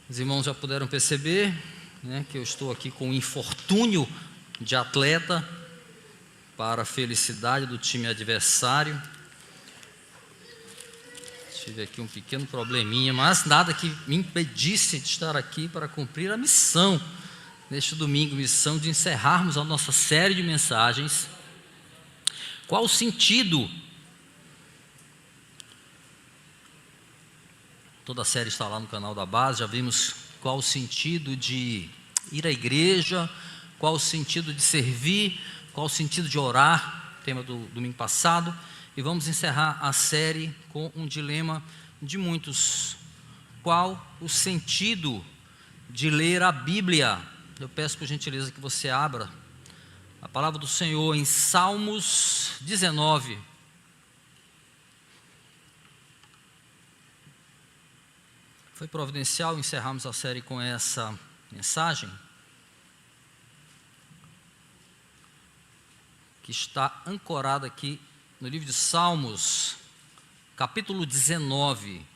Os irmãos já puderam perceber, né, que eu estou aqui com um infortúnio de atleta para a felicidade do time adversário. Tive aqui um pequeno probleminha, mas nada que me impedisse de estar aqui para cumprir a missão neste domingo, missão de encerrarmos a nossa série de mensagens. Qual o sentido? Toda a série está lá no canal da base, já vimos qual o sentido de ir à igreja, qual o sentido de servir, qual o sentido de orar, tema do domingo passado, e vamos encerrar a série com um dilema de muitos. Qual o sentido de ler a Bíblia? Eu peço por gentileza que você abra a palavra do Senhor em Salmos 19. Foi providencial encerrarmos a série com essa mensagem, que está ancorada aqui no livro de Salmos, capítulo 19.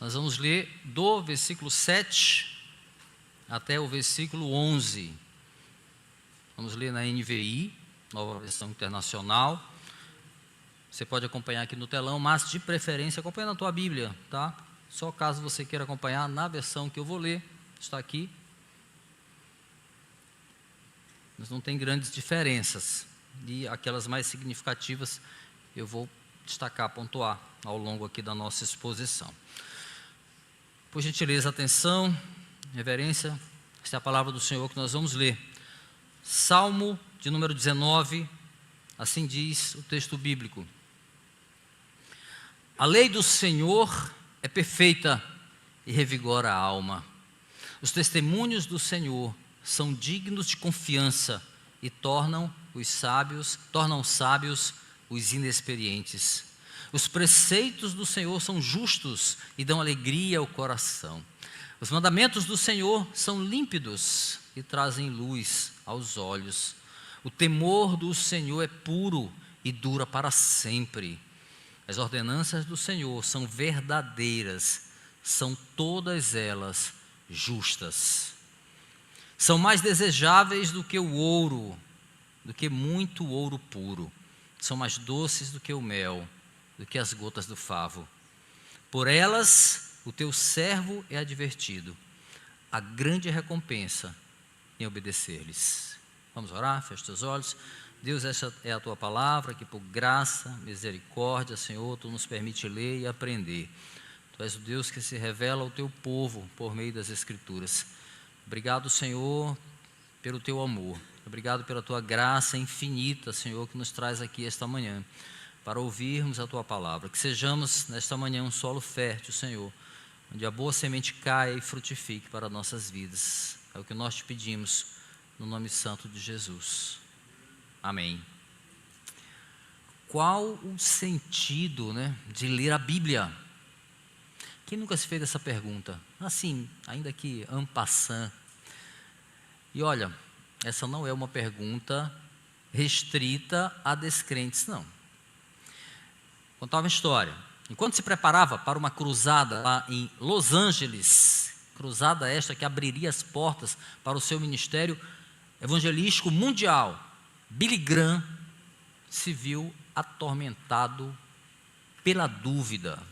Nós vamos ler do versículo 7 até o versículo 11. Vamos ler na NVI, Nova Versão Internacional. Você pode acompanhar aqui no telão, mas de preferência acompanha na tua Bíblia, tá? Só caso você queira acompanhar na versão que eu vou ler, está aqui. Mas não tem grandes diferenças, e aquelas mais significativas eu vou destacar, pontuar ao longo aqui da nossa exposição. Por gentileza, atenção, reverência, esta é a palavra do Senhor que nós vamos ler. Salmo de número 19, assim diz o texto bíblico. A lei do Senhor é perfeita e revigora a alma. Os testemunhos do Senhor são dignos de confiança e tornam sábios os inexperientes. Os preceitos do Senhor são justos e dão alegria ao coração. Os mandamentos do Senhor são límpidos e trazem luz aos olhos. O temor do Senhor é puro e dura para sempre. As ordenanças do Senhor são verdadeiras, são todas elas justas. São mais desejáveis do que o ouro, do que muito ouro puro. São mais doces do que o mel, do que as gotas do favo. Por elas o teu servo é advertido. A grande recompensa em obedecer-lhes. Vamos orar? Feche teus olhos. Deus, essa é a tua palavra, que por graça, misericórdia, Senhor, tu nos permite ler e aprender. Tu és o Deus que se revela ao teu povo por meio das Escrituras. Obrigado, Senhor, pelo teu amor. Obrigado pela tua graça infinita, Senhor, que nos traz aqui esta manhã, para ouvirmos a tua palavra. Que sejamos nesta manhã um solo fértil, Senhor, onde a boa semente caia e frutifique para nossas vidas. É o que nós te pedimos, no nome santo de Jesus. Amém. Qual o sentido, de ler a Bíblia? Quem nunca se fez essa pergunta? Assim, ainda que en passant. E olha, essa não é uma pergunta restrita a descrentes, não. Vou contar uma história. Enquanto se preparava para uma cruzada lá em Los Angeles, cruzada esta que abriria as portas para o seu ministério evangelístico mundial, Billy Graham se viu atormentado pela dúvida.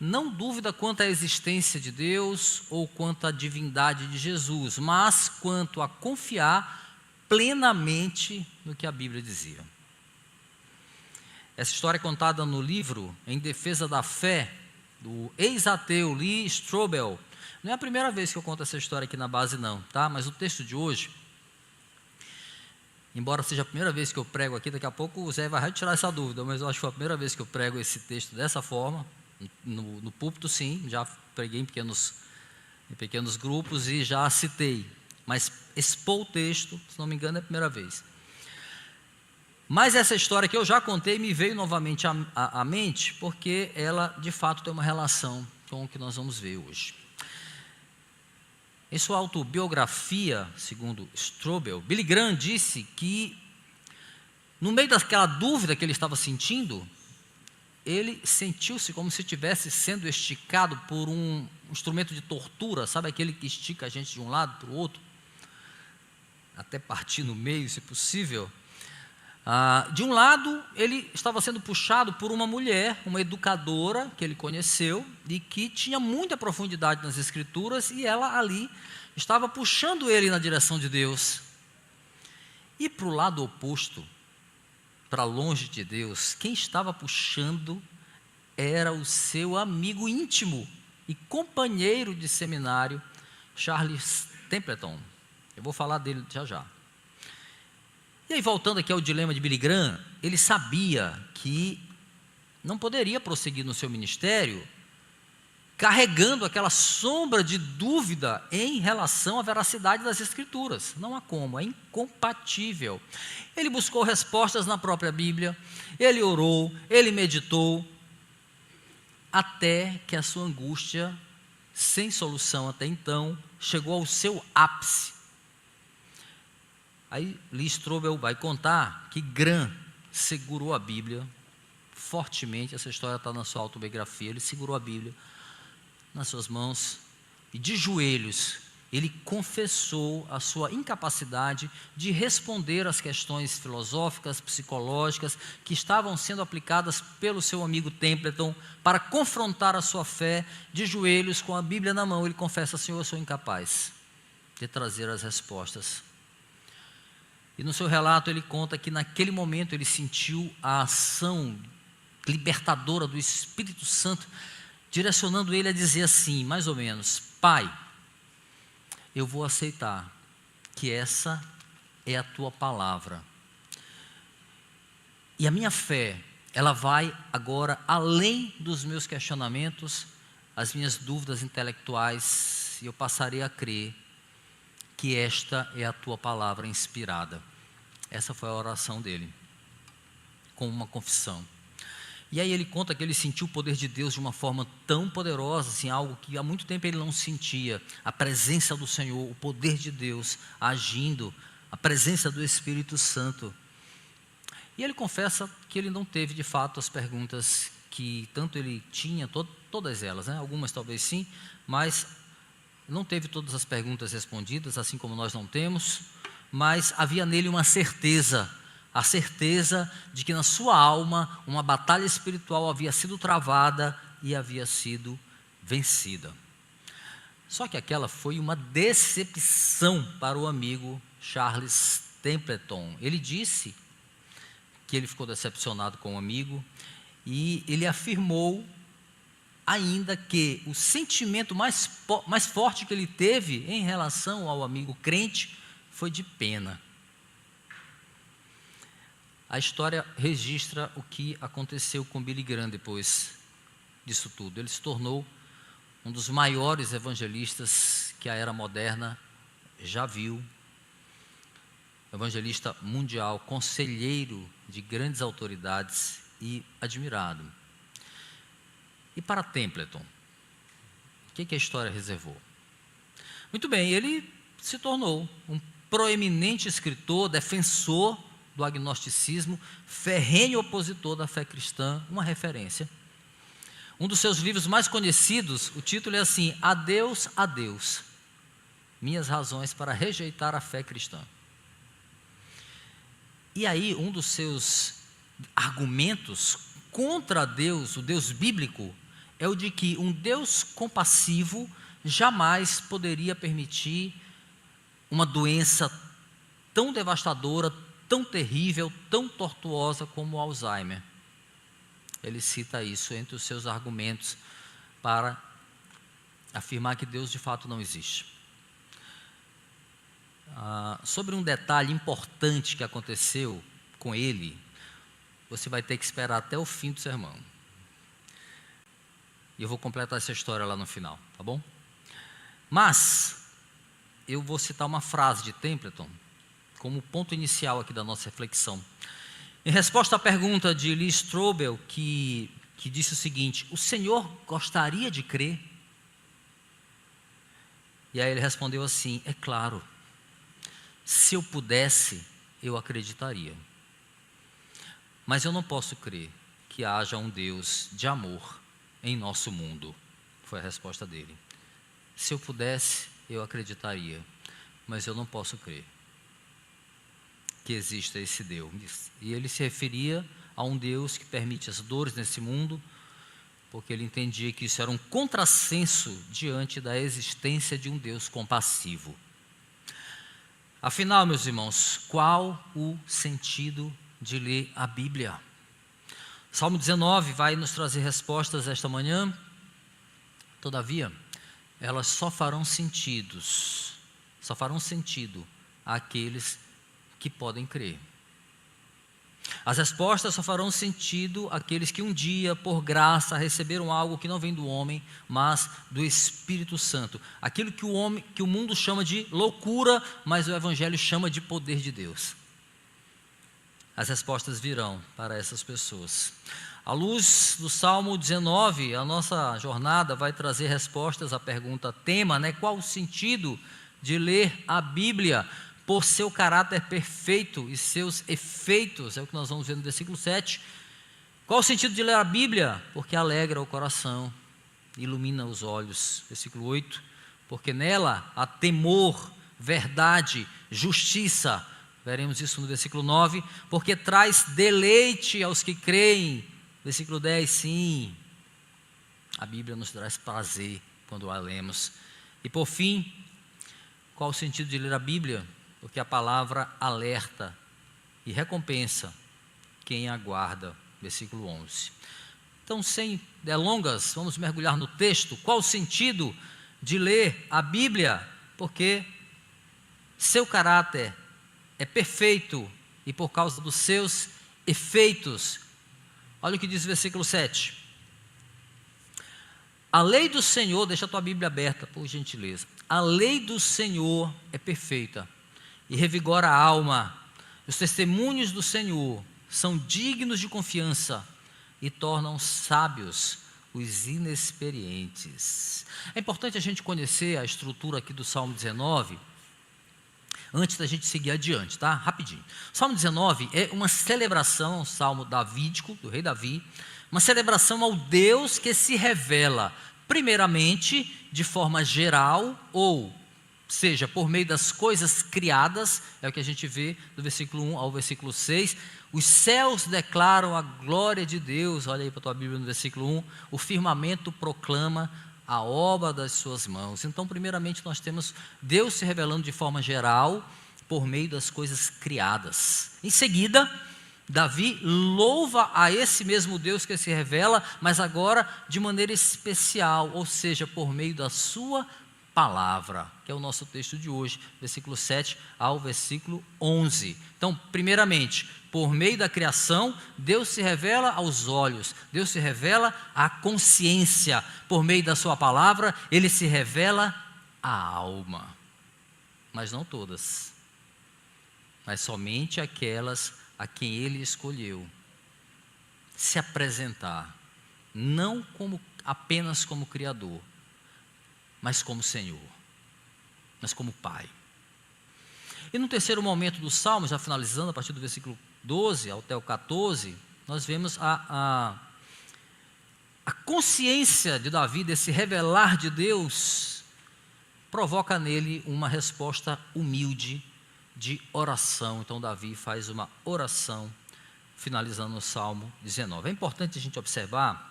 Não dúvida quanto à existência de Deus ou quanto à divindade de Jesus, mas quanto a confiar plenamente no que a Bíblia dizia. Essa história é contada no livro Em Defesa da Fé, do ex-ateu Lee Strobel. Não é a primeira vez que eu conto essa história aqui na base não, tá? Mas o texto de hoje, embora seja a primeira vez que eu prego aqui, daqui a pouco o Zé vai tirar essa dúvida, mas eu acho que foi a primeira vez que eu prego esse texto dessa forma, no púlpito sim, já preguei em pequenos grupos e já citei, mas expor o texto, se não me engano, é a primeira vez. Mas essa história que eu já contei me veio novamente à mente, porque ela de fato tem uma relação com o que nós vamos ver hoje. Em sua autobiografia, segundo Strobel, Billy Graham disse que, no meio daquela dúvida que ele estava sentindo, ele sentiu-se como se estivesse sendo esticado por um instrumento de tortura, sabe aquele que estica a gente de um lado para o outro, até partir no meio, se possível. De um lado, ele estava sendo puxado por uma mulher, uma educadora que ele conheceu e que tinha muita profundidade nas Escrituras, e ela ali estava puxando ele na direção de Deus. E para o lado oposto, para longe de Deus, quem estava puxando era o seu amigo íntimo e companheiro de seminário, Charles Templeton. Eu vou falar dele já já. E aí, voltando aqui ao dilema de Billy Graham, ele sabia que não poderia prosseguir no seu ministério carregando aquela sombra de dúvida em relação à veracidade das Escrituras. Não há como, é incompatível. Ele buscou respostas na própria Bíblia, ele orou, ele meditou, até que a sua angústia, sem solução até então, chegou ao seu ápice. Aí Lee Strobel vai contar que Graham segurou a Bíblia fortemente, essa história está na sua autobiografia, ele segurou a Bíblia nas suas mãos e de joelhos ele confessou a sua incapacidade de responder às questões filosóficas, psicológicas que estavam sendo aplicadas pelo seu amigo Templeton para confrontar a sua fé. De joelhos, com a Bíblia na mão, ele confessa: Senhor, eu sou incapaz de trazer as respostas. E no seu relato ele conta que naquele momento ele sentiu a ação libertadora do Espírito Santo, direcionando ele a dizer assim, mais ou menos: Pai, eu vou aceitar que essa é a tua palavra. E a minha fé, ela vai agora além dos meus questionamentos, as minhas dúvidas intelectuais, e eu passarei a crer que esta é a tua palavra inspirada. Essa foi a oração dele, com uma confissão. E aí ele conta que ele sentiu o poder de Deus de uma forma tão poderosa, assim, algo que há muito tempo ele não sentia, a presença do Senhor, o poder de Deus agindo, a presença do Espírito Santo. E ele confessa que ele não teve de fato as perguntas que tanto ele tinha, todas elas, né? Algumas talvez sim, mas não teve todas as perguntas respondidas, assim como nós não temos, mas havia nele uma certeza, a certeza de que na sua alma uma batalha espiritual havia sido travada e havia sido vencida. Só que aquela foi uma decepção para o amigo Charles Templeton. Ele disse que ele ficou decepcionado com o amigo e ele afirmou ainda que o sentimento mais forte que ele teve em relação ao amigo crente foi de pena. A história registra o que aconteceu com Billy Graham depois disso tudo. Ele se tornou um dos maiores evangelistas que a era moderna já viu, evangelista mundial, conselheiro de grandes autoridades e admirado. E para Templeton, o que a história reservou? Muito bem, ele se tornou um proeminente escritor, defensor do agnosticismo, ferrenho opositor da fé cristã, uma referência. Um dos seus livros mais conhecidos, o título é assim: Adeus, adeus, minhas razões para rejeitar a fé cristã. E aí, um dos seus argumentos contra Deus, o Deus bíblico, é o de que um Deus compassivo jamais poderia permitir uma doença tão devastadora, tão terrível, tão tortuosa como o Alzheimer. Ele cita isso entre os seus argumentos para afirmar que Deus de fato não existe. Sobre um detalhe importante que aconteceu com ele, você vai ter que esperar até o fim do sermão. E eu vou completar essa história lá no final, tá bom? Mas eu vou citar uma frase de Templeton como ponto inicial aqui da nossa reflexão. Em resposta à pergunta de Lee Strobel, que disse o seguinte: o Senhor gostaria de crer? E aí ele respondeu assim: é claro, se eu pudesse, eu acreditaria. Mas eu não posso crer que haja um Deus de amor em nosso mundo. Foi a resposta dele. Se eu pudesse, eu acreditaria, mas eu não posso crer que exista esse Deus. E ele se referia a um Deus que permite as dores nesse mundo, porque ele entendia que isso era um contrassenso diante da existência de um Deus compassivo. Afinal, meus irmãos, qual o sentido de ler a Bíblia? Salmo 19 vai nos trazer respostas esta manhã. Todavia, elas só farão sentido àqueles que podem crer. As respostas só farão sentido àqueles que um dia, por graça, receberam algo que não vem do homem, mas do Espírito Santo. Aquilo que o mundo chama de loucura, mas o Evangelho chama de poder de Deus. As respostas virão para essas pessoas. À luz do Salmo 19, a nossa jornada vai trazer respostas à pergunta tema, qual o sentido de ler a Bíblia? Por seu caráter perfeito e seus efeitos, é o que nós vamos ver no versículo 7. Qual o sentido de ler a Bíblia? Porque alegra o coração, ilumina os olhos. Versículo 8, porque nela há temor, verdade, justiça. Veremos isso no versículo 9. Porque traz deleite aos que creem. Versículo 10, sim, a Bíblia nos traz prazer quando a lemos. E por fim, qual o sentido de ler a Bíblia? Porque a palavra alerta e recompensa quem aguarda. Versículo 11. Então, sem delongas, vamos mergulhar no texto. Qual o sentido de ler a Bíblia? Porque seu caráter é perfeito e por causa dos seus efeitos. Olha o que diz o versículo 7. A lei do Senhor, deixa a tua Bíblia aberta, por gentileza. A lei do Senhor é perfeita e revigora a alma. Os testemunhos do Senhor são dignos de confiança e tornam sábios os inexperientes. É importante a gente conhecer a estrutura aqui do Salmo 19, antes da gente seguir adiante, tá? Rapidinho. O Salmo 19 é uma celebração, um salmo davídico, do rei Davi, uma celebração ao Deus que se revela, primeiramente, de forma geral, ou seja, por meio das coisas criadas, é o que a gente vê do versículo 1 ao versículo 6, os céus declaram a glória de Deus, olha aí para a tua Bíblia no versículo 1, o firmamento proclama a obra das suas mãos. Então, primeiramente, nós temos Deus se revelando de forma geral, por meio das coisas criadas. Em seguida, Davi louva a esse mesmo Deus que se revela, mas agora de maneira especial, ou seja, por meio da sua palavra, que é o nosso texto de hoje, versículo 7 ao versículo 11. Então, primeiramente, por meio da criação, Deus se revela aos olhos, Deus se revela à consciência. Por meio da sua palavra, Ele se revela à alma. Mas não todas, mas somente aquelas a quem Ele escolheu se apresentar, não apenas como Criador, mas como Senhor, mas como Pai. E no terceiro momento do Salmo, já finalizando a partir do versículo 12 até o 14, nós vemos a consciência de Davi, desse revelar de Deus, provoca nele uma resposta humilde de oração. Então Davi faz uma oração, finalizando o Salmo 19. É importante a gente observar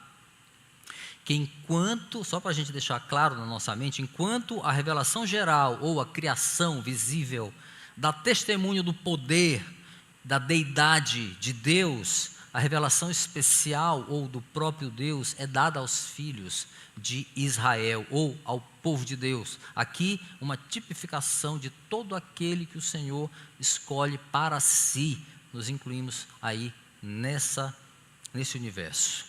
que enquanto, só para a gente deixar claro na nossa mente, enquanto a revelação geral ou a criação visível dá testemunho do poder, da deidade de Deus, a revelação especial ou do próprio Deus é dada aos filhos de Israel ou ao povo de Deus. Aqui uma tipificação de todo aquele que o Senhor escolhe para si. Nos incluímos aí nesse universo.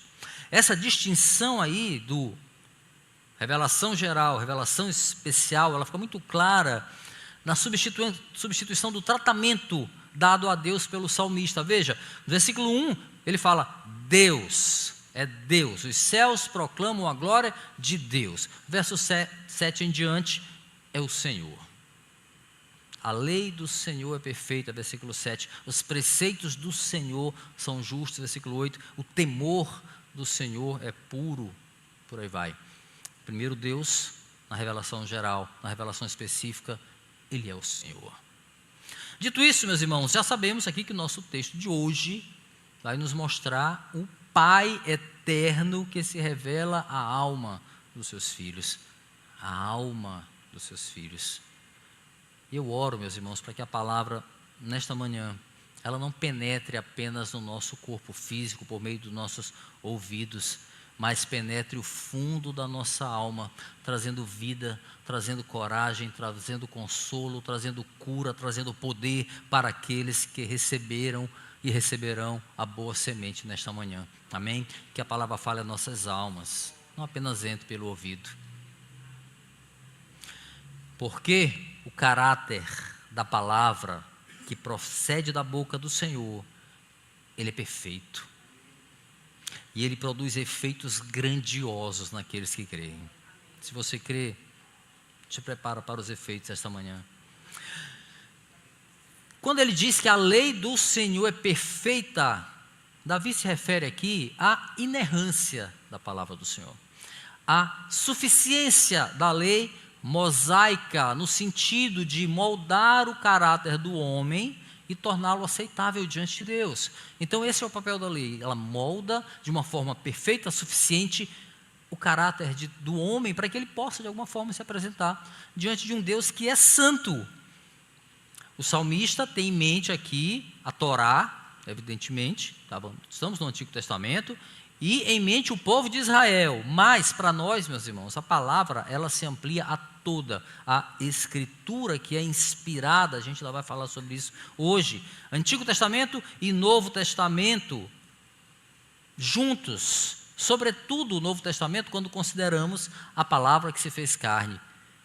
Essa distinção aí do revelação geral, revelação especial, ela fica muito clara na substituição do tratamento dado a Deus pelo salmista. Veja, no versículo 1, ele fala, Deus, é Deus, os céus proclamam a glória de Deus. Verso 7 em diante, é o Senhor. A lei do Senhor é perfeita, versículo 7. Os preceitos do Senhor são justos, versículo 8. O temor do Senhor é puro, por aí vai. Primeiro Deus, na revelação geral, na revelação específica, Ele é o Senhor. Dito isso, meus irmãos, já sabemos aqui que o nosso texto de hoje vai nos mostrar o Pai eterno que se revela à alma dos seus filhos. A alma dos seus filhos. Eu oro, meus irmãos, para que a palavra, nesta manhã, ela não penetre apenas no nosso corpo físico, por meio dos nossos ouvidos, mas penetre o fundo da nossa alma, trazendo vida, trazendo coragem, trazendo consolo, trazendo cura, trazendo poder para aqueles que receberam e receberão a boa semente nesta manhã. Amém? Que a palavra fale às nossas almas, não apenas entre pelo ouvido. Porque o caráter da palavra que procede da boca do Senhor, ele é perfeito. E ele produz efeitos grandiosos naqueles que creem. Se você crê, te prepara para os efeitos esta manhã. Quando ele diz que a lei do Senhor é perfeita, Davi se refere aqui à inerrância da palavra do Senhor, à suficiência da lei mosaica, no sentido de moldar o caráter do homem e torná-lo aceitável diante de Deus. Então esse é o papel da lei, ela molda de uma forma perfeita, suficiente, o caráter do homem, para que ele possa de alguma forma se apresentar diante de um Deus que é santo. O salmista tem em mente aqui a Torá, evidentemente, tá bom? Estamos no Antigo Testamento, e em mente o povo de Israel. Mas para nós, meus irmãos, a palavra ela se amplia a toda a Escritura, que é inspirada. A gente lá vai falar sobre isso hoje. Antigo Testamento e Novo Testamento juntos, sobretudo o Novo Testamento, quando consideramos a palavra que se fez carne,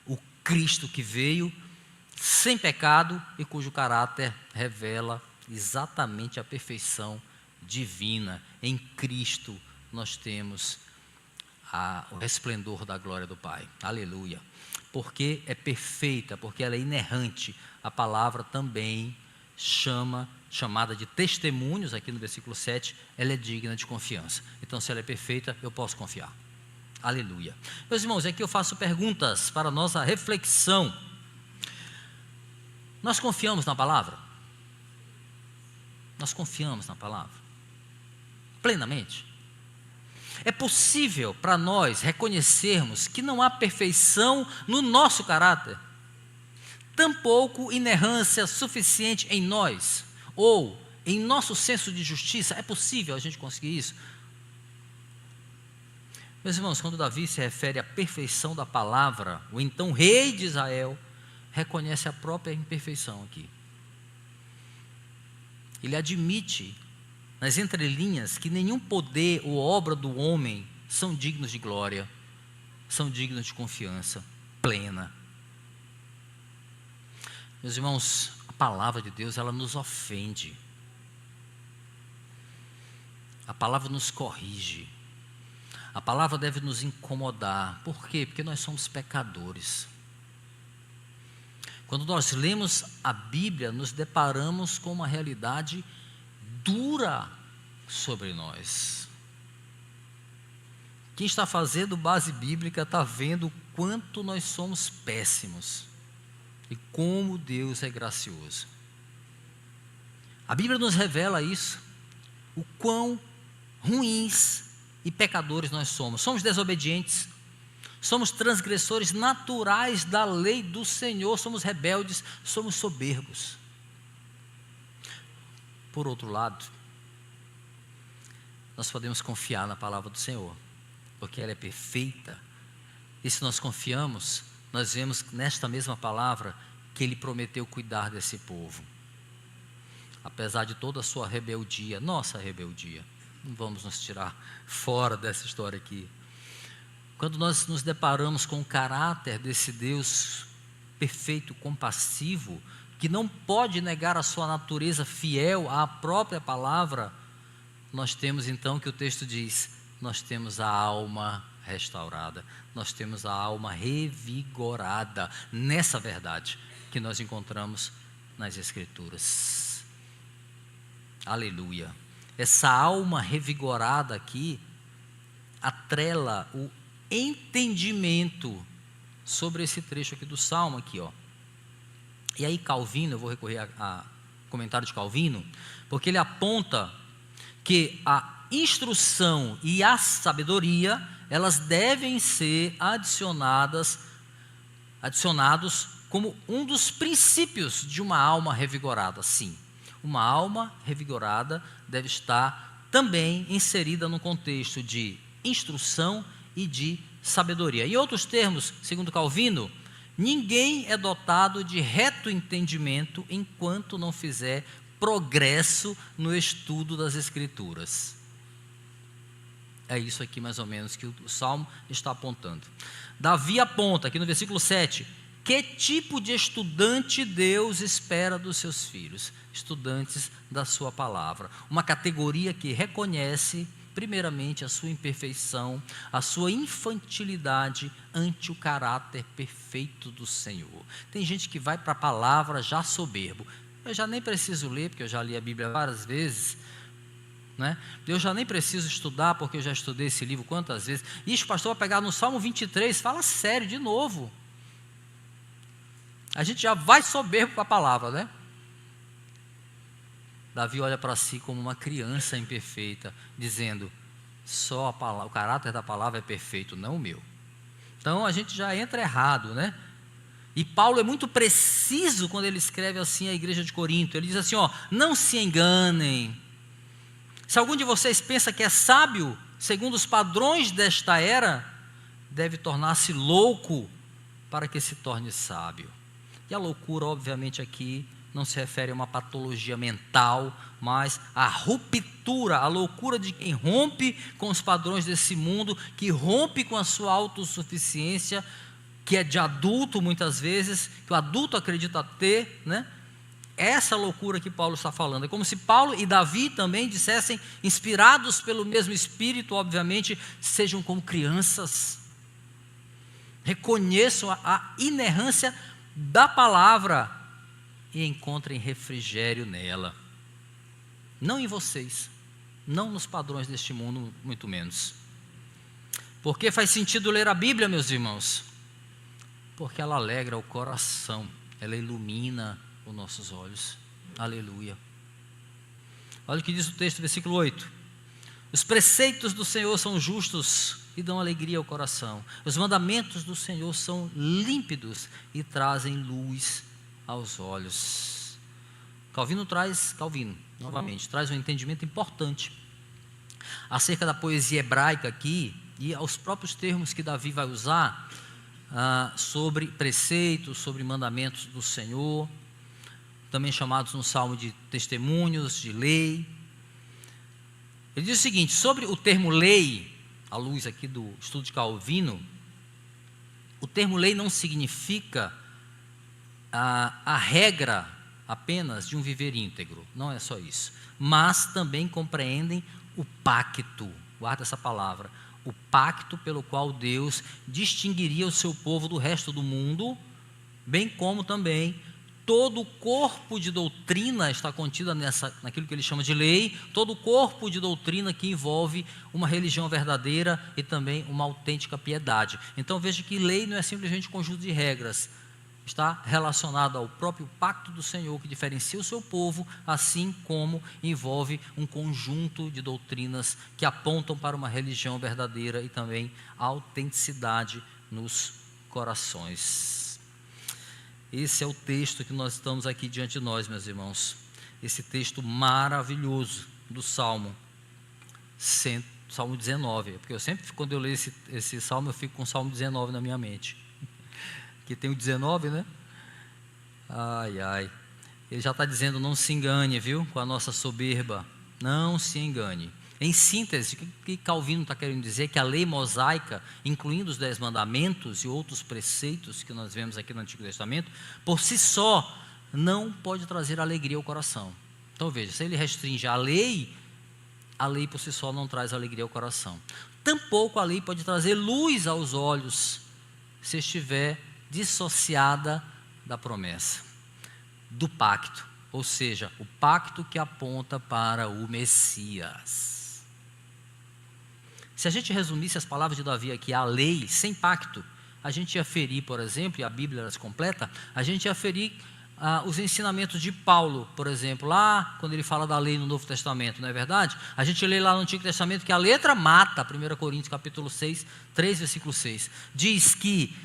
o Cristo que veio sem pecado e cujo caráter revela exatamente a perfeição divina. Em Cristo nós temos o resplendor da glória do Pai. Aleluia. Porque é perfeita, porque ela é inerrante. A palavra também chamada de testemunhos, aqui no versículo 7, ela é digna de confiança. Então, se ela é perfeita, eu posso confiar. Aleluia. Meus irmãos, aqui eu faço perguntas para a nossa reflexão. Nós confiamos na palavra? Nós confiamos na palavra? Plenamente? É possível para nós reconhecermos que não há perfeição no nosso caráter, tampouco inerrância suficiente em nós, ou em nosso senso de justiça? É possível a gente conseguir isso? Meus irmãos, quando Davi se refere à perfeição da palavra, o então rei de Israel reconhece a própria imperfeição aqui. Ele admite nas entrelinhas que nenhum poder ou obra do homem são dignos de glória, são dignos de confiança plena. Meus irmãos, a palavra de Deus, ela nos ofende. A palavra nos corrige. A palavra deve nos incomodar. Por quê? Porque nós somos pecadores. Quando nós lemos a Bíblia, nos deparamos com uma realidade dura sobre nós. Quem está fazendo base bíblica está vendo o quanto nós somos péssimos e como Deus é gracioso. A Bíblia nos revela isso, o quão ruins e pecadores nós somos. Somos desobedientes, somos transgressores naturais da lei do Senhor, somos rebeldes, somos soberbos. Por outro lado, nós podemos confiar na palavra do Senhor, porque ela é perfeita. E se nós confiamos, nós vemos nesta mesma palavra que Ele prometeu cuidar desse povo. Apesar de toda a sua rebeldia, nossa rebeldia, não vamos nos tirar fora dessa história aqui. Quando nós nos deparamos com o caráter desse Deus perfeito, compassivo, que não pode negar a sua natureza fiel à própria palavra, nós temos então que o texto diz, nós temos a alma restaurada, nós temos a alma revigorada nessa verdade, que que nós encontramos nas Escrituras. Aleluia. Essa alma revigorada aqui atrela o entendimento sobre esse trecho aqui do Salmo aqui, ó. E aí Calvino, eu vou recorrer a comentário de Calvino, porque ele aponta que a instrução e a sabedoria, elas devem ser adicionados como um dos princípios de uma alma revigorada. Sim, uma alma revigorada deve estar também inserida no contexto de instrução e de sabedoria. Em outros termos, segundo Calvino, ninguém é dotado de reto entendimento enquanto não fizer progresso no estudo das Escrituras. É isso aqui mais ou menos que o Salmo está apontando. Davi aponta aqui no versículo 7, que tipo de estudante Deus espera dos seus filhos? Estudantes da sua palavra. Uma categoria que reconhece primeiramente a sua imperfeição, a sua infantilidade ante o caráter perfeito do Senhor. Tem gente que vai para a palavra já soberbo. Eu já nem preciso ler, porque eu já li a Bíblia várias vezes, né? Eu já nem preciso estudar, porque eu já estudei esse livro quantas vezes. Ixi, pastor, vai pegar no Salmo 23, fala sério de novo. A gente já vai soberbo para a palavra, né? Davi olha para si como uma criança imperfeita, dizendo, só a palavra, o caráter da palavra é perfeito, não o meu. Então a gente já entra errado, né? E Paulo é muito preciso quando ele escreve assim à igreja de Corinto. Ele diz assim, ó, não se enganem. Se algum de vocês pensa que é sábio, segundo os padrões desta era, deve tornar-se louco para que se torne sábio. E a loucura, obviamente, aqui não se refere a uma patologia mental, mas a ruptura, a loucura de quem rompe com os padrões desse mundo, que rompe com a sua autossuficiência, que é de adulto muitas vezes, que o adulto acredita ter, né? Essa loucura que Paulo está falando. É como se Paulo e Davi também dissessem, inspirados pelo mesmo Espírito, obviamente, sejam como crianças. Reconheçam a inerrância da palavra e encontrem refrigério nela. Não em vocês, não nos padrões deste mundo, muito menos. Por que faz sentido ler a Bíblia, meus irmãos? Porque ela alegra o coração, ela ilumina os nossos olhos. Aleluia. Olha o que diz o texto, versículo 8. Os preceitos do Senhor são justos e dão alegria ao coração. Os mandamentos do Senhor são límpidos e trazem luz aos olhos. Calvino, novamente, traz um entendimento importante acerca da poesia hebraica aqui e aos próprios termos que Davi vai usar sobre preceitos, sobre mandamentos do Senhor, também chamados no Salmo de testemunhos, de lei. Ele diz o seguinte, sobre o termo lei, à luz aqui do estudo de Calvino, o termo lei não significa a regra apenas de um viver íntegro, não é só isso, mas também compreendem o pacto, guarda essa palavra, o pacto pelo qual Deus distinguiria o seu povo do resto do mundo, bem como também todo o corpo de doutrina está contida naquilo que ele chama de lei, todo o corpo de doutrina que envolve uma religião verdadeira e também uma autêntica piedade. Então veja que lei não é simplesmente um conjunto de regras, está relacionado ao próprio pacto do Senhor que diferencia o seu povo, assim como envolve um conjunto de doutrinas que apontam para uma religião verdadeira e também a autenticidade nos corações. Esse é o texto que nós estamos aqui diante de nós, meus irmãos. Esse texto maravilhoso do Salmo 19. Porque eu sempre, quando eu leio esse Salmo, eu fico com o Salmo 19 na minha mente. Que tem o 19, né? Ai, ai. Ele já está dizendo, não se engane, viu? Com a nossa soberba. Não se engane. Em síntese, o que Calvino está querendo dizer é que a lei mosaica, incluindo os 10 mandamentos e outros preceitos que nós vemos aqui no Antigo Testamento, por si só, não pode trazer alegria ao coração. Então veja, se ele restringe a lei por si só não traz alegria ao coração. Tampouco a lei pode trazer luz aos olhos, se estiver dissociada da promessa, do pacto, ou seja, o pacto que aponta para o Messias. Se a gente resumisse as palavras de Davi aqui, a lei sem pacto, a gente ia ferir, por exemplo, e a Bíblia era completa, a gente ia ferir os ensinamentos de Paulo, por exemplo, lá quando ele fala da lei no Novo Testamento, não é verdade? A gente lê lá no Antigo Testamento que a letra mata, 1 Coríntios capítulo 6, 3, versículo 6, diz que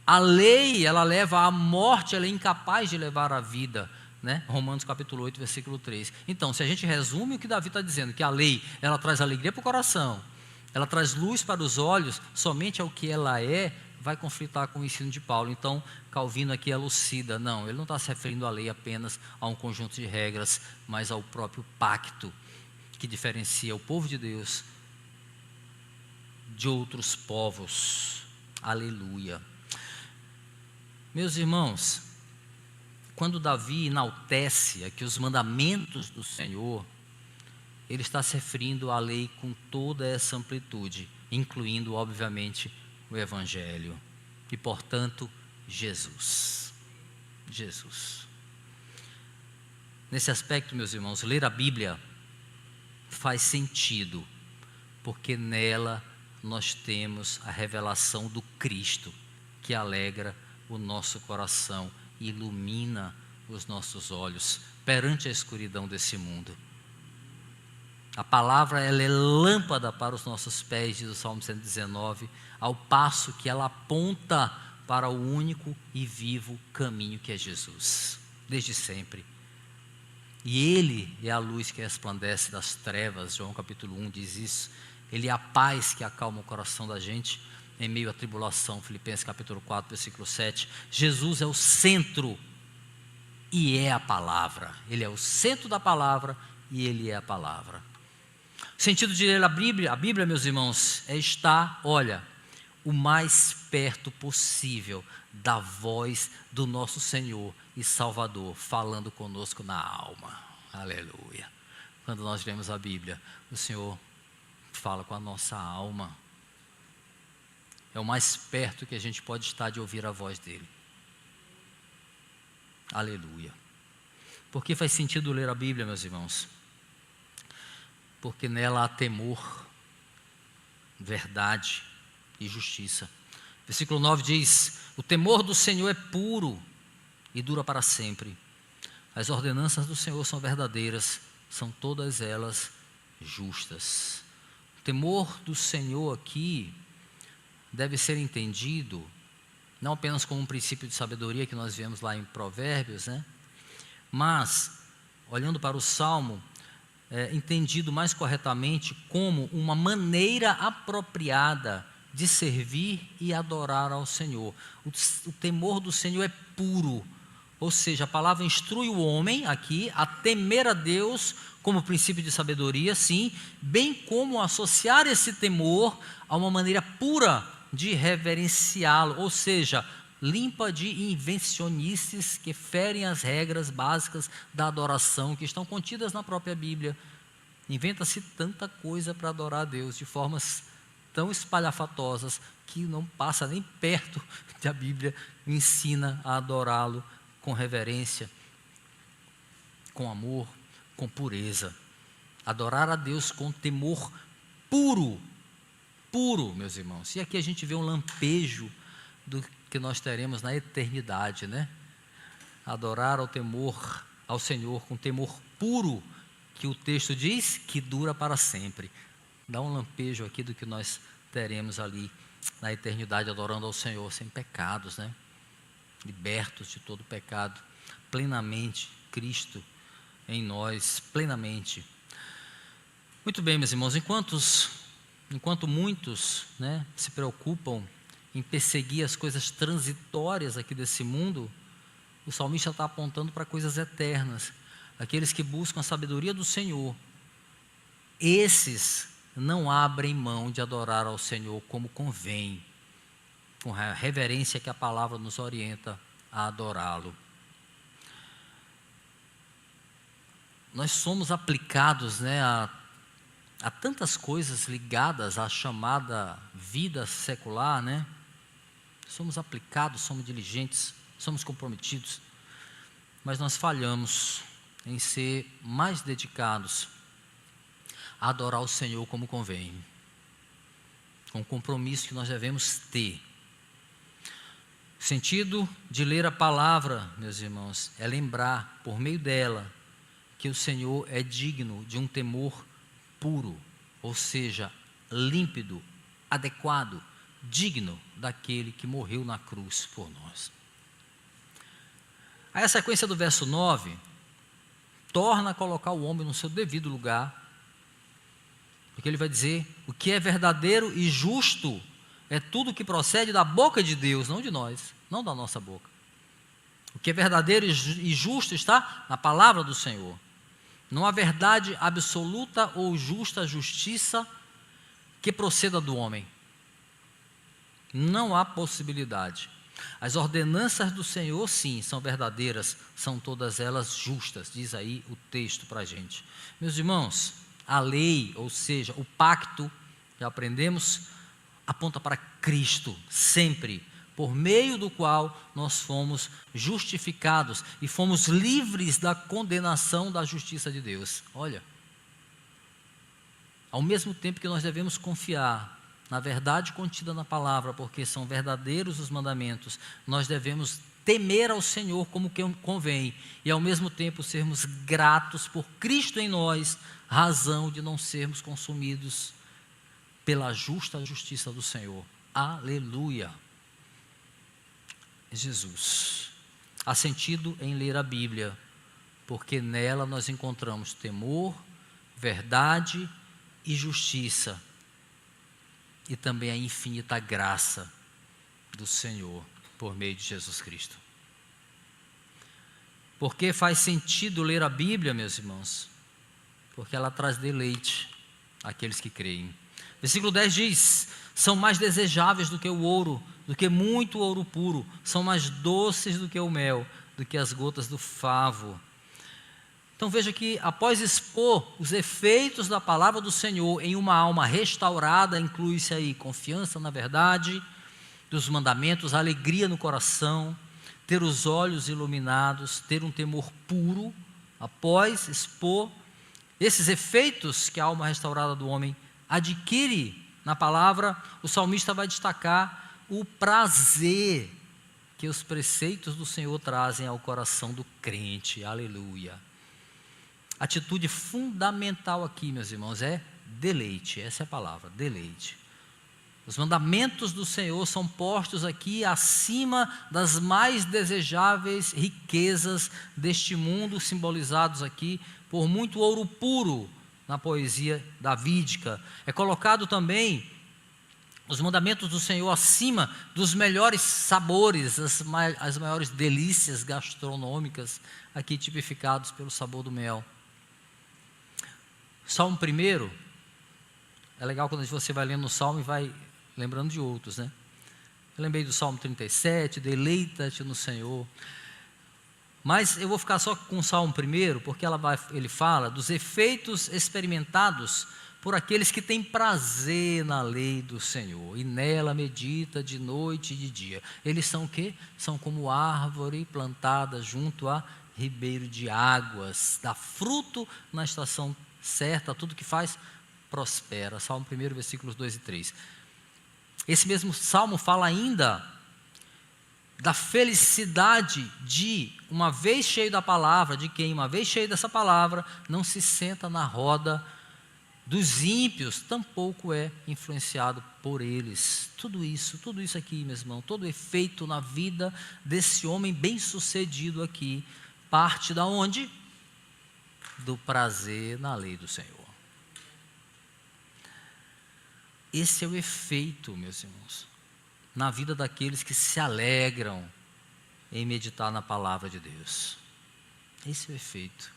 a lei, ela leva à morte, ela é incapaz de levar à vida, né? Romanos capítulo 8, versículo 3. Então, se a gente resume o que Davi está dizendo, que a lei, ela traz alegria para o coração, ela traz luz para os olhos, somente ao que ela é, vai conflitar com o ensino de Paulo. Então, Calvino aqui elucida, não, ele não está se referindo à lei apenas a um conjunto de regras, mas ao próprio pacto, que diferencia o povo de Deus de outros povos. Aleluia. Meus irmãos, quando Davi enaltece aqui os mandamentos do Senhor, ele está se referindo à lei com toda essa amplitude, incluindo, obviamente, o Evangelho e, portanto, Jesus. Jesus. Nesse aspecto, meus irmãos, ler a Bíblia faz sentido, porque nela nós temos a revelação do Cristo, que alegra o nosso coração e ilumina os nossos olhos perante a escuridão desse mundo. A palavra, ela é lâmpada para os nossos pés, diz o Salmo 119, ao passo que ela aponta para o único e vivo caminho que é Jesus, desde sempre. E Ele é a luz que resplandece das trevas, João capítulo 1 diz isso. Ele é a paz que acalma o coração da gente em meio à tribulação, Filipenses capítulo 4, versículo 7. Jesus é o centro e é a palavra. Ele é o centro da palavra e Ele é a palavra. O sentido de ler a Bíblia, meus irmãos, é estar, olha, o mais perto possível da voz do nosso Senhor e Salvador, falando conosco na alma. Aleluia. Quando nós lemos a Bíblia, o Senhor fala com a nossa alma. É o mais perto que a gente pode estar de ouvir a voz dEle. Aleluia. Por que faz sentido ler a Bíblia, meus irmãos? Porque nela há temor, verdade e justiça. Versículo 9 diz: o temor do Senhor é puro e dura para sempre. As ordenanças do Senhor são verdadeiras, são todas elas justas. O temor do Senhor aqui deve ser entendido não apenas como um princípio de sabedoria que nós vemos lá em Provérbios, né? Mas, olhando para o Salmo, entendido mais corretamente como uma maneira apropriada de servir e adorar ao Senhor. O temor do Senhor é puro, ou seja, a palavra instrui o homem aqui a temer a Deus como princípio de sabedoria, sim, bem como associar esse temor a uma maneira pura de reverenciá-lo, ou seja, limpa de invencionices que ferem as regras básicas da adoração que estão contidas na própria Bíblia. Inventa-se tanta coisa para adorar a Deus de formas tão espalhafatosas que não passa nem perto que a Bíblia ensina a adorá-lo com reverência, com amor, com pureza. Adorar a Deus com temor puro, meus irmãos. E aqui a gente vê um lampejo do que nós teremos na eternidade, né? Adorar ao Senhor com temor puro, que o texto diz que dura para sempre. Dá um lampejo aqui do que nós teremos ali na eternidade, adorando ao Senhor sem pecados, né? Libertos de todo pecado, plenamente, Cristo em nós, plenamente. Muito bem, meus irmãos, enquanto muitos, né, se preocupam em perseguir as coisas transitórias aqui desse mundo, o salmista está apontando para coisas eternas. Aqueles que buscam a sabedoria do Senhor, esses não abrem mão de adorar ao Senhor como convém, com a reverência que a palavra nos orienta a adorá-lo. Nós somos aplicados, né, a tantas coisas ligadas à chamada vida secular, né? Somos aplicados, somos diligentes somos comprometidos, mas nós falhamos em ser mais dedicados a adorar o Senhor como convém, com o compromisso que nós devemos ter. O sentido de ler a palavra, meus irmãos, é lembrar, por meio dela, que o Senhor é digno de um temor puro, ou seja, límpido, adequado, digno daquele que morreu na cruz por nós. Aí a sequência do verso 9 torna a colocar o homem no seu devido lugar, porque ele vai dizer: o que é verdadeiro e justo é tudo que procede da boca de Deus, não de nós, não da nossa boca. O que é verdadeiro e justo está na palavra do Senhor. Não há verdade absoluta ou justa justiça que proceda do homem. Não há possibilidade. As ordenanças do Senhor, sim, são verdadeiras, são todas elas justas, diz aí o texto para a gente. Meus irmãos, a lei, ou seja, o pacto, já aprendemos, aponta para Cristo, sempre, por meio do qual nós fomos justificados e fomos livres da condenação da justiça de Deus. Olha, ao mesmo tempo que nós devemos confiar na verdade contida na palavra, porque são verdadeiros os mandamentos, nós devemos temer ao Senhor como que convém, e ao mesmo tempo sermos gratos por Cristo em nós, razão de não sermos consumidos pela justa justiça do Senhor. Aleluia! Jesus. Há sentido em ler a Bíblia, porque nela nós encontramos temor, verdade e justiça, e também a infinita graça do Senhor por meio de Jesus Cristo. Por que faz sentido ler a Bíblia, meus irmãos? Porque ela traz deleite àqueles que creem. Versículo 10 diz: são mais desejáveis do que o ouro, do que muito ouro puro, são mais doces do que o mel, do que as gotas do favo. Então veja que após expor os efeitos da palavra do Senhor em uma alma restaurada, inclui-se aí confiança na verdade dos mandamentos, alegria no coração, ter os olhos iluminados, ter um temor puro. Após expor esses efeitos que a alma restaurada do homem adquire na palavra, o salmista vai destacar o prazer que os preceitos do Senhor trazem ao coração do crente. Aleluia! Atitude fundamental aqui, meus irmãos, é deleite. Essa é a palavra, deleite. Os mandamentos do Senhor são postos aqui acima das mais desejáveis riquezas deste mundo, simbolizados aqui por muito ouro puro na poesia davídica. É colocado também os mandamentos do Senhor acima dos melhores sabores, as maiores delícias gastronômicas, aqui tipificados pelo sabor do mel. Salmo 1, é legal quando você vai lendo o Salmo e vai lembrando de outros, né? Eu lembrei do Salmo 37, deleita-te no Senhor. Mas eu vou ficar só com o Salmo 1, porque ele fala dos efeitos experimentados por aqueles que têm prazer na lei do Senhor, e nela medita de noite e de dia. Eles são o quê? São como árvore plantada junto a ribeiro de águas, dá fruto na estação certa, tudo que faz prospera. Salmo 1, versículos 2 e 3. Esse mesmo salmo fala ainda da felicidade de, uma vez cheio da palavra, de quem, uma vez cheio dessa palavra, não se senta na roda dos ímpios, tampouco é influenciado por eles. Tudo isso aqui, meu irmão, todo efeito na vida desse homem bem-sucedido aqui, parte da onde? Do prazer na lei do Senhor. Esse é o efeito, meus irmãos, na vida daqueles que se alegram em meditar na palavra de Deus. Esse é o efeito.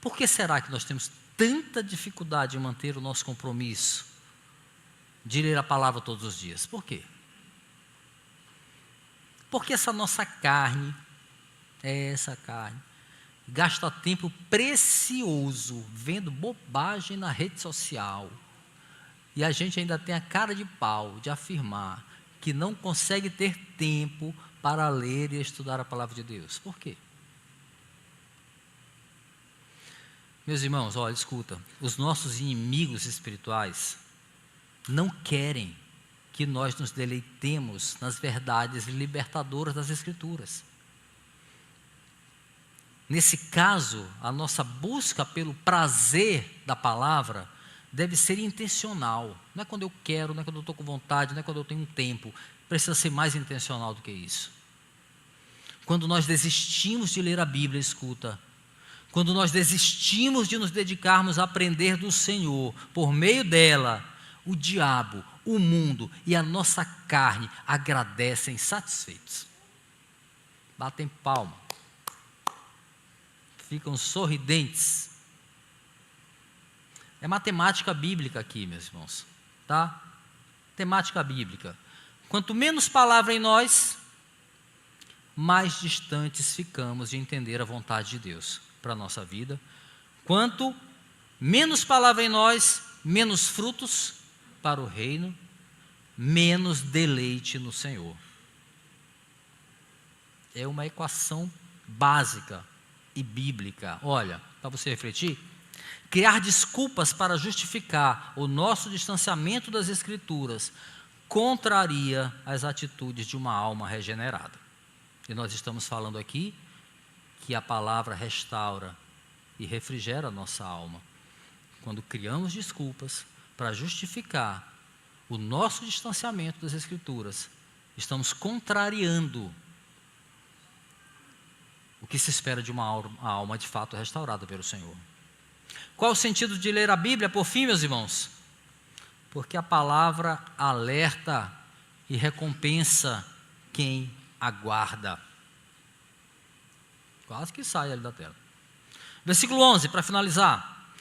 Por que será que nós temos tanta dificuldade em manter o nosso compromisso de ler a palavra todos os dias? Por quê? Porque essa nossa carne, gasta tempo precioso vendo bobagem na rede social, e a gente ainda tem a cara de pau de afirmar que não consegue ter tempo para ler e estudar a palavra de Deus. Por quê? Meus irmãos, olha, escuta, os nossos inimigos espirituais não querem que nós nos deleitemos nas verdades libertadoras das Escrituras. Nesse caso, a nossa busca pelo prazer da palavra deve ser intencional. Não é quando eu quero, não é quando eu estou com vontade, não é quando eu tenho tempo. Precisa ser mais intencional do que isso. Quando nós desistimos de ler a Bíblia, escuta, quando nós desistimos de nos dedicarmos a aprender do Senhor, por meio dela, o diabo, o mundo e a nossa carne agradecem satisfeitos. Batem palma. Ficam sorridentes. É matemática bíblica aqui, meus irmãos, tá? Temática bíblica. Quanto menos palavra em nós, mais distantes ficamos de entender a vontade de Deus para a nossa vida. Quanto menos palavra em nós, menos frutos para o reino, menos deleite no Senhor. É uma equação básica e bíblica. Olha, para você refletir, criar desculpas para justificar o nosso distanciamento das Escrituras contraria as atitudes de uma alma regenerada. E nós estamos falando aqui que a palavra restaura e refrigera a nossa alma. Quando criamos desculpas para justificar o nosso distanciamento das Escrituras, estamos contrariando o que se espera de uma alma de fato restaurada pelo Senhor. Qual o sentido de ler a Bíblia, por fim, meus irmãos? Porque a palavra alerta e recompensa quem aguarda. Quase que sai ali da tela. Versículo 11, para finalizar.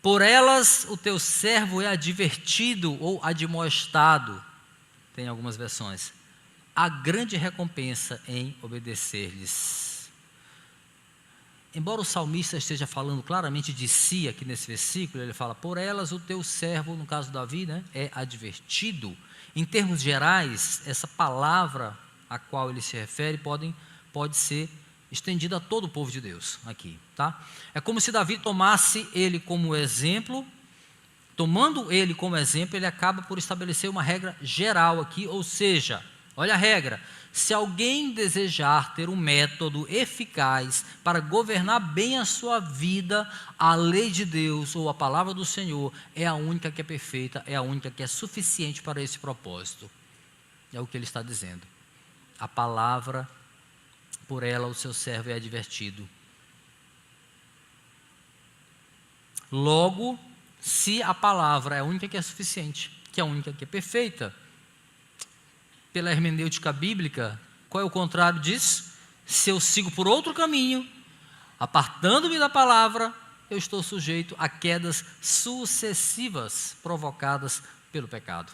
Por elas o teu servo é advertido ou admoestado, tem algumas versões. Há grande recompensa em obedecer-lhes. Embora o salmista esteja falando claramente de si aqui nesse versículo, ele fala, por elas o teu servo, no caso Davi, né, é advertido. Em termos gerais, essa palavra a qual ele se refere pode ser estendida a todo o povo de Deus aqui, tá? É como se Davi tomasse ele como exemplo. Tomando ele como exemplo, ele acaba por estabelecer uma regra geral aqui, ou seja, olha a regra, se alguém desejar ter um método eficaz para governar bem a sua vida, a lei de Deus ou a palavra do Senhor é a única que é perfeita, é a única que é suficiente para esse propósito. É o que ele está dizendo. A palavra, por ela o seu servo é advertido. Logo, se a palavra é a única que é suficiente, que é a única que é perfeita, pela hermenêutica bíblica, qual é o contrário disso? Se eu sigo por outro caminho, apartando-me da palavra, eu estou sujeito a quedas sucessivas provocadas pelo pecado.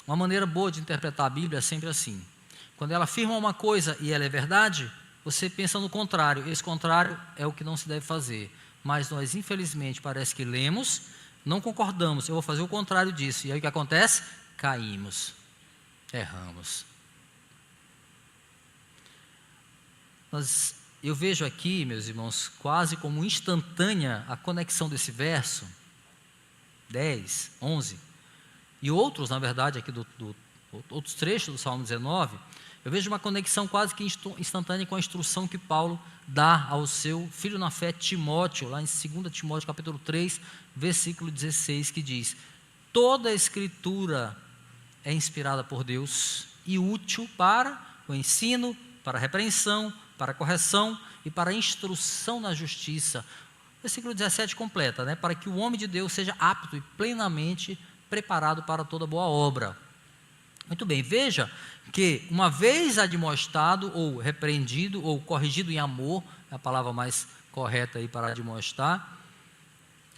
Uma maneira boa de interpretar a Bíblia é sempre assim. Quando ela afirma uma coisa e ela é verdade, você pensa no contrário. Esse contrário é o que não se deve fazer. Mas nós, infelizmente, parece que lemos, não concordamos. Eu vou fazer o contrário disso. E aí o que acontece? Caímos. Erramos. Eu vejo aqui, meus irmãos, quase como instantânea a conexão desse verso 10, 11 e outros, na verdade, aqui outros trechos do Salmo 19. Eu vejo uma conexão quase que instantânea com a instrução que Paulo dá ao seu filho na fé, Timóteo, lá em 2 Timóteo capítulo 3, versículo 16, que diz: toda a Escritura é inspirada por Deus e útil para o ensino, para a repreensão, para a correção e para a instrução na justiça. Versículo 17 completa, né? Para que o homem de Deus seja apto e plenamente preparado para toda boa obra. Muito bem, veja que uma vez admoestado ou repreendido ou corrigido em amor, é a palavra mais correta aí para admoestar,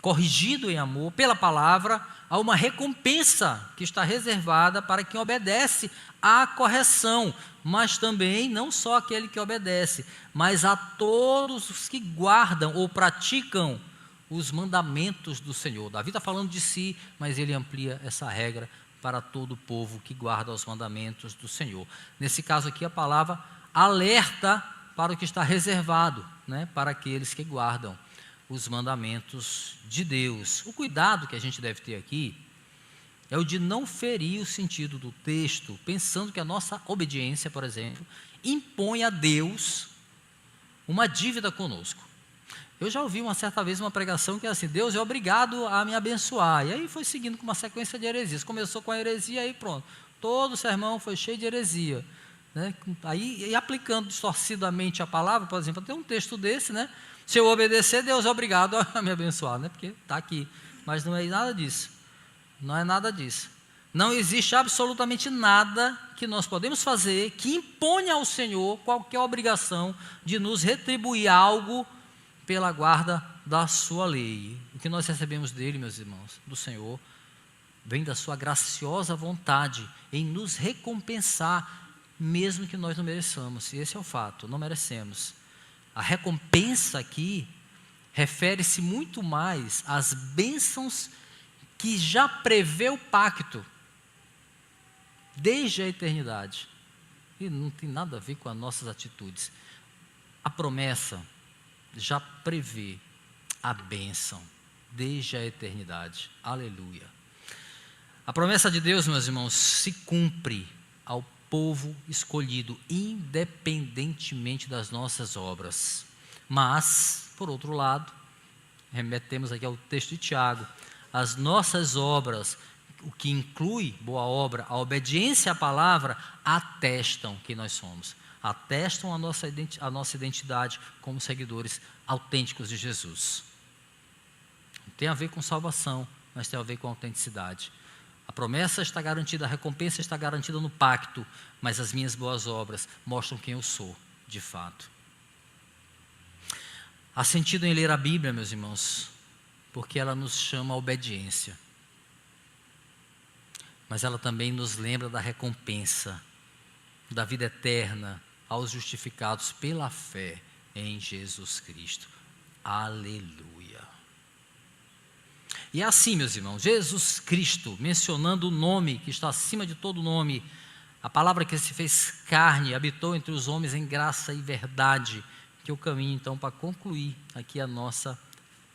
corrigido em amor pela palavra, há uma recompensa que está reservada para quem obedece à correção, mas também não só aquele que obedece, mas a todos os que guardam ou praticam os mandamentos do Senhor. Davi está falando de si, mas ele amplia essa regra para todo o povo que guarda os mandamentos do Senhor. Nesse caso aqui, a palavra alerta para o que está reservado, né, para aqueles que guardam os mandamentos de Deus. O cuidado que a gente deve ter aqui é o de não ferir o sentido do texto, pensando que a nossa obediência, por exemplo, impõe a Deus uma dívida conosco. Eu já ouvi uma certa vez uma pregação que é assim: Deus é obrigado a me abençoar. E aí foi seguindo com uma sequência de heresias. Começou com a heresia, aí pronto. Todo o sermão foi cheio de heresia, né? Aí, e aplicando distorcidamente a palavra, por exemplo, tem um texto desse, né? Se eu obedecer, Deus é obrigado a me abençoar, né? Porque está aqui. Mas não é nada disso. Não é nada disso. Não existe absolutamente nada que nós podemos fazer que imponha ao Senhor qualquer obrigação de nos retribuir algo pela guarda da sua lei. O que nós recebemos dele, meus irmãos, do Senhor, vem da sua graciosa vontade em nos recompensar, mesmo que nós não mereçamos. E esse é o fato, não merecemos. A recompensa aqui refere-se muito mais às bênçãos que já prevê o pacto desde a eternidade. E não tem nada a ver com as nossas atitudes. A promessa já prevê a bênção desde a eternidade. Aleluia. A promessa de Deus, meus irmãos, se cumpre ao povo escolhido, independentemente das nossas obras. Mas, por outro lado, remetemos aqui ao texto de Tiago, as nossas obras, o que inclui boa obra, a obediência à palavra, atestam quem nós somos, atestam a nossa identidade como seguidores autênticos de Jesus. Não tem a ver com salvação, mas tem a ver com autenticidade. A promessa está garantida, a recompensa está garantida no pacto, mas as minhas boas obras mostram quem eu sou, de fato. Há sentido em ler a Bíblia, meus irmãos, porque ela nos chama à obediência. Mas ela também nos lembra da recompensa, da vida eterna aos justificados pela fé em Jesus Cristo. Aleluia. E é assim, meus irmãos, Jesus Cristo, mencionando o nome que está acima de todo nome, a palavra que se fez carne, habitou entre os homens em graça e verdade, que eu caminho então para concluir aqui a nossa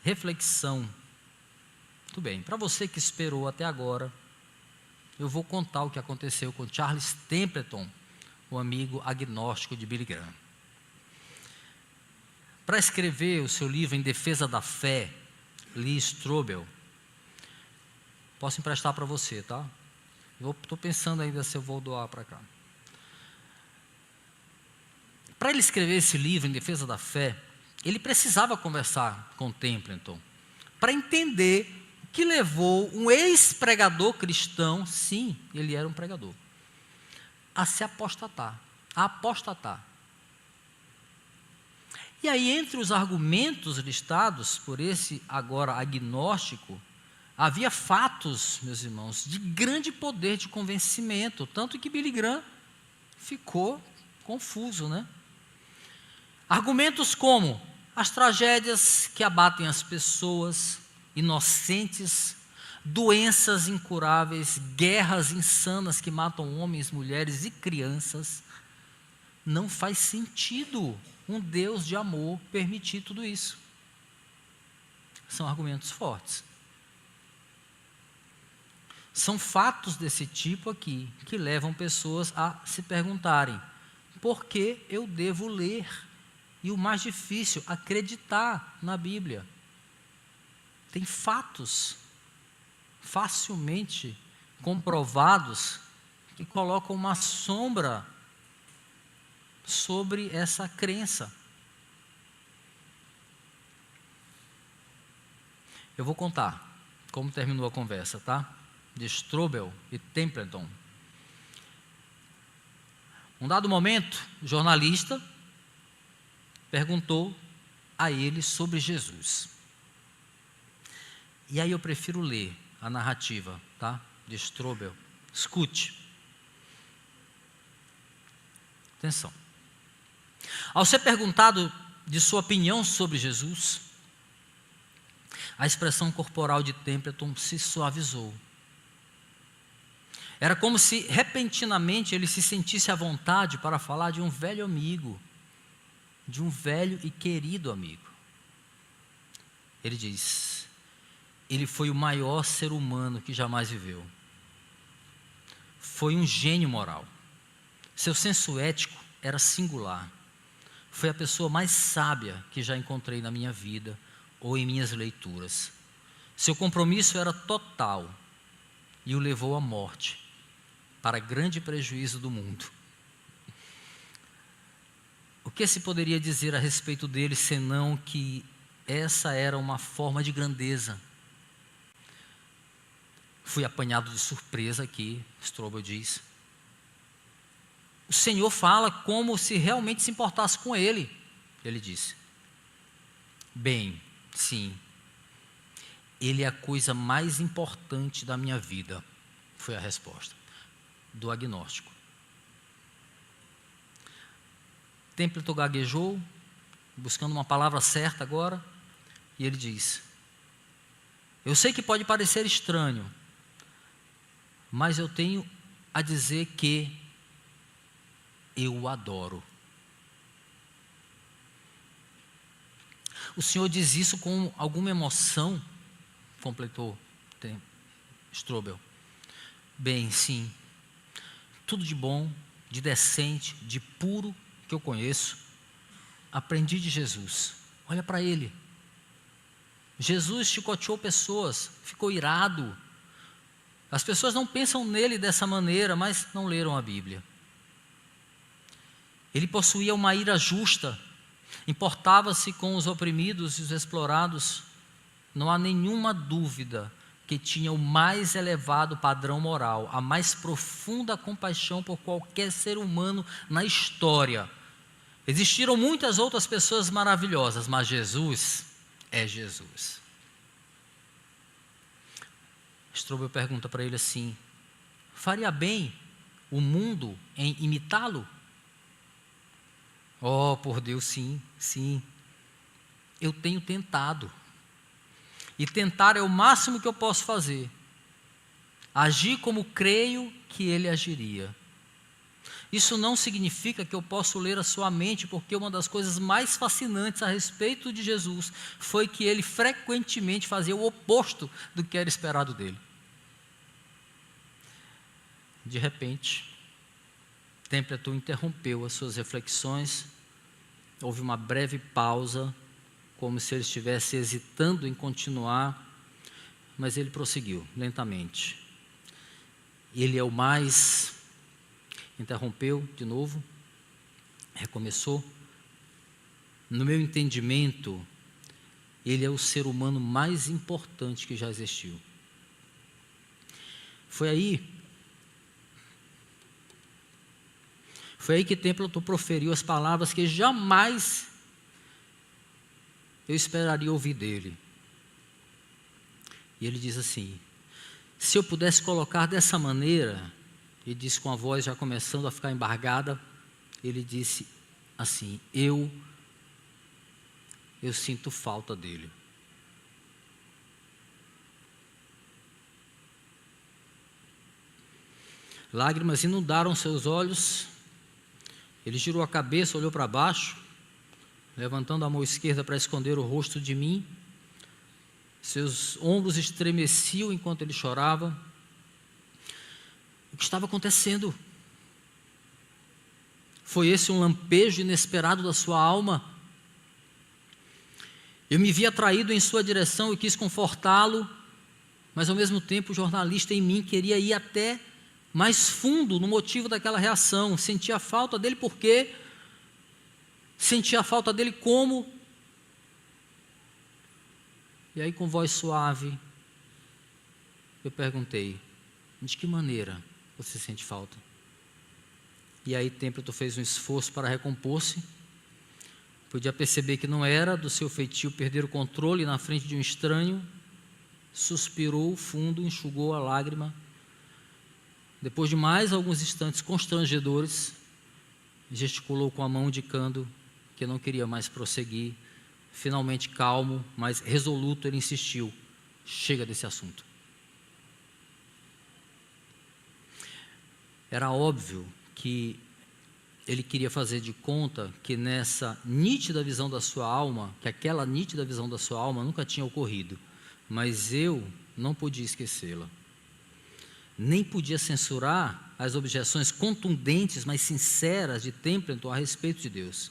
reflexão. Muito bem, para você que esperou até agora, eu vou contar o que aconteceu com Charles Templeton, o amigo agnóstico de Billy Graham. Para escrever o seu livro Em Defesa da Fé, Lee Strobel, posso emprestar para você, tá? Estou pensando ainda se eu vou doar para cá. Para ele escrever esse livro Em Defesa da Fé, ele precisava conversar com Templeton, para entender o que levou um ex-pregador cristão, sim, ele era um pregador, a se apostatar, a apostatar. E aí, entre os argumentos listados por esse agora agnóstico, havia fatos, meus irmãos, de grande poder de convencimento, tanto que Billy Graham ficou confuso, né? Argumentos como as tragédias que abatem as pessoas inocentes, doenças incuráveis, guerras insanas que matam homens, mulheres e crianças. Não faz sentido um Deus de amor permitir tudo isso. São argumentos fortes. São fatos desse tipo aqui que levam pessoas a se perguntarem: por que eu devo ler? E o mais difícil, acreditar na Bíblia. Tem fatos facilmente comprovados que colocam uma sombra sobre essa crença. Eu vou contar como terminou a conversa, tá? De Strobel e Templeton. Um dado momento, o jornalista perguntou a ele sobre Jesus. E aí eu prefiro ler a narrativa, tá? De Strobel. Escute. Atenção. Ao ser perguntado de sua opinião sobre Jesus, a expressão corporal de Templeton se suavizou. Era como se repentinamente ele se sentisse à vontade para falar de um velho amigo, de um velho e querido amigo. Ele diz: ele foi o maior ser humano que jamais viveu. Foi um gênio moral. Seu senso ético era singular. Foi a pessoa mais sábia que já encontrei na minha vida ou em minhas leituras. Seu compromisso era total e o levou à morte, para grande prejuízo do mundo. O que se poderia dizer a respeito dele, senão que essa era uma forma de grandeza? Fui apanhado de surpresa aqui, Strobel diz. O Senhor fala como se realmente se importasse com ele, ele disse. Bem, sim, ele é a coisa mais importante da minha vida, foi a resposta do agnóstico. Templeton gaguejou, buscando uma palavra certa agora, e ele diz: eu sei que pode parecer estranho, mas eu tenho a dizer que eu o adoro. O senhor diz isso com alguma emoção? Completou Strobel. Bem, sim. Tudo de bom, de decente, de puro que eu conheço, aprendi de Jesus. Olha para ele. Jesus chicoteou pessoas, ficou irado. As pessoas não pensam nele dessa maneira, mas não leram a Bíblia. Ele possuía uma ira justa, importava-se com os oprimidos e os explorados. Não há nenhuma dúvida que tinha o mais elevado padrão moral, a mais profunda compaixão por qualquer ser humano na história. Existiram muitas outras pessoas maravilhosas, mas Jesus é Jesus. Strobel pergunta para ele assim: faria bem o mundo em imitá-lo? Oh, por Deus, sim, sim. Eu tenho tentado. E tentar é o máximo que eu posso fazer. Agir como creio que ele agiria. Isso não significa que eu posso ler a sua mente, porque uma das coisas mais fascinantes a respeito de Jesus foi que ele frequentemente fazia o oposto do que era esperado dele. De repente, Templeton interrompeu as suas reflexões. Houve uma breve pausa, como se ele estivesse hesitando em continuar, mas ele prosseguiu lentamente. Ele é o mais... Interrompeu de novo, recomeçou. No meu entendimento, ele é o ser humano mais importante que já existiu. Foi aí que Templeton proferiu as palavras que jamais eu esperaria ouvir dele. E ele diz assim: se eu pudesse colocar dessa maneira, ele disse com a voz já começando a ficar embargada, ele disse assim: eu sinto falta dele. Lágrimas inundaram seus olhos. Ele girou a cabeça, olhou para baixo, levantando a mão esquerda para esconder o rosto de mim. Seus ombros estremeciam enquanto ele chorava. O que estava acontecendo? Foi esse um lampejo inesperado da sua alma? Eu me vi atraído em sua direção e quis confortá-lo, mas ao mesmo tempo o jornalista em mim queria ir até mais fundo no motivo daquela reação. Sentia a falta dele por quê? Sentia a falta dele como? E aí, com voz suave, eu perguntei: de que maneira você sente falta? E aí Templeton fez um esforço para recompor-se. Podia perceber que não era do seu feitio perder o controle na frente de um estranho. Suspirou fundo, enxugou a lágrima. Depois de mais alguns instantes constrangedores, gesticulou com a mão indicando que não queria mais prosseguir. Finalmente calmo, mas resoluto, ele insistiu: chega desse assunto. Era óbvio que ele queria fazer de conta que nessa nítida visão da sua alma, que aquela nítida visão da sua alma nunca tinha ocorrido, mas eu não podia esquecê-la. Nem podia censurar as objeções contundentes, mas sinceras de Templeton a respeito de Deus.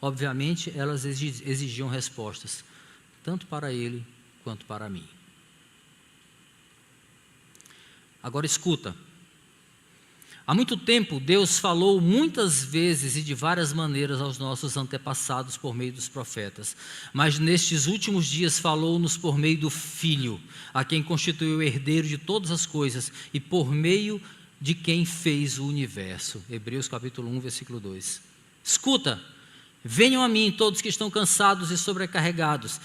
Obviamente, elas exigiam respostas, tanto para ele quanto para mim. Agora escuta. Há muito tempo, Deus falou muitas vezes e de várias maneiras aos nossos antepassados por meio dos profetas. Mas nestes últimos dias falou-nos por meio do Filho, a quem constituiu o herdeiro de todas as coisas e por meio de quem fez o universo. Hebreus capítulo 1, versículo 2. Escuta, venham a mim todos que estão cansados e sobrecarregados.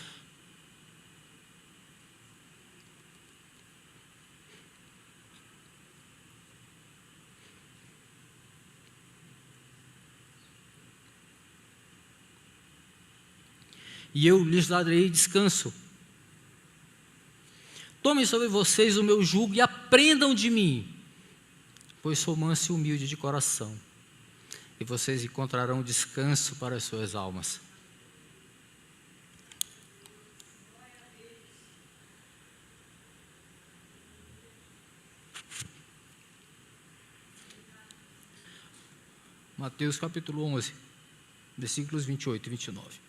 E eu lhes darei descanso. Tomem sobre vocês o meu jugo e aprendam de mim, pois sou manso e humilde de coração, e vocês encontrarão descanso para as suas almas. Mateus capítulo 11, versículos 28 e 29.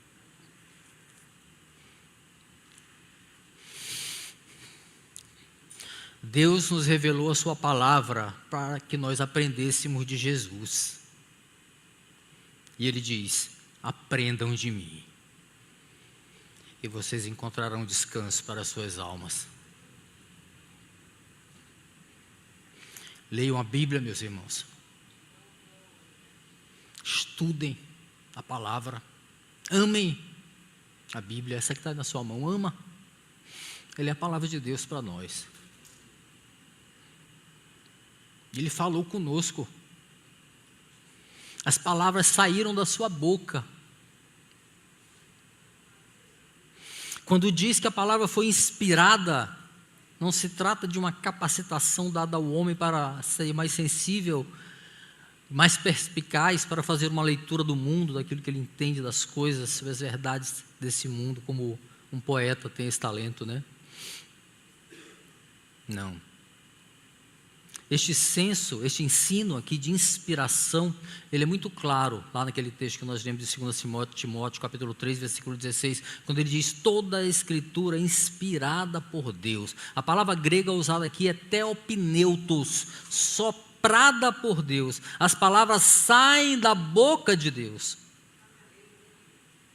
Deus nos revelou a sua palavra para que nós aprendêssemos de Jesus. E ele diz: aprendam de mim, e vocês encontrarão descanso para as suas almas. Leiam a Bíblia, meus irmãos. Estudem a palavra. Amem a Bíblia, essa que está na sua mão. Ama. Ele é a palavra de Deus para nós. Ele falou conosco. As palavras saíram da sua boca. Quando diz que a palavra foi inspirada, não se trata de uma capacitação dada ao homem para ser mais sensível, mais perspicaz, para fazer uma leitura do mundo, daquilo que ele entende das coisas, sobre as verdades desse mundo, como um poeta tem esse talento, né? Não. Este ensino aqui de inspiração, ele é muito claro, lá naquele texto que nós lemos de 2 Timóteo, capítulo 3, versículo 16, quando ele diz: toda a escritura é inspirada por Deus. A palavra grega usada aqui é theopneutos, soprada por Deus. As palavras saem da boca de Deus.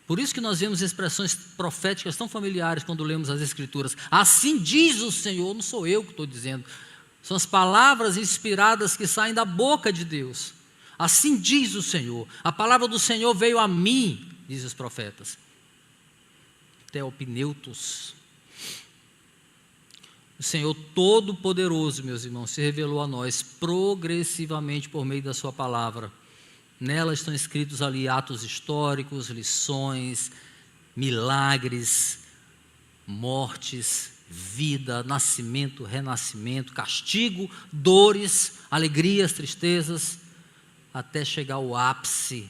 Por isso que nós vemos expressões proféticas tão familiares quando lemos as escrituras. Assim diz o Senhor, não sou eu que estou dizendo. São as palavras inspiradas que saem da boca de Deus. Assim diz o Senhor. A palavra do Senhor veio a mim, diz os profetas. Theopneutos. O Senhor Todo-Poderoso, meus irmãos, se revelou a nós progressivamente por meio da sua palavra. Nela estão escritos ali atos históricos, lições, milagres, mortes, vida, nascimento, renascimento, castigo, dores, alegrias, tristezas, até chegar ao ápice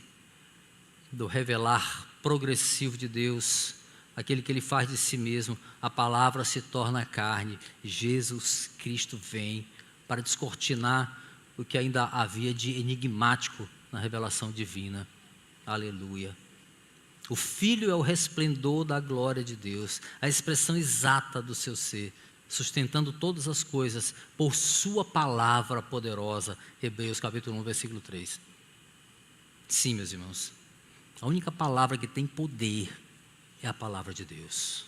do revelar progressivo de Deus, aquele que Ele faz de si mesmo. A palavra se torna carne, Jesus Cristo vem para descortinar o que ainda havia de enigmático na revelação divina. Aleluia. O Filho é o resplendor da glória de Deus, a expressão exata do seu ser, sustentando todas as coisas por sua palavra poderosa. Hebreus capítulo 1, versículo 3. Sim, meus irmãos, a única palavra que tem poder é a palavra de Deus.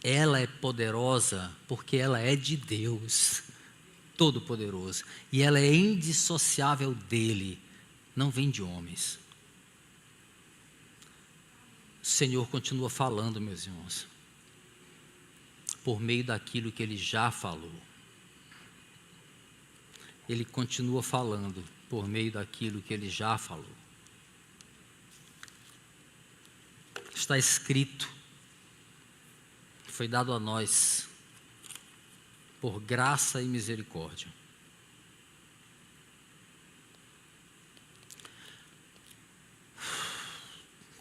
Ela é poderosa porque ela é de Deus, Todo-Poderoso, e ela é indissociável dele, não vem de homens. O Senhor continua falando, meus irmãos, por meio daquilo que Ele já falou. Ele continua falando por meio daquilo que Ele já falou. Está escrito, foi dado a nós por graça e misericórdia.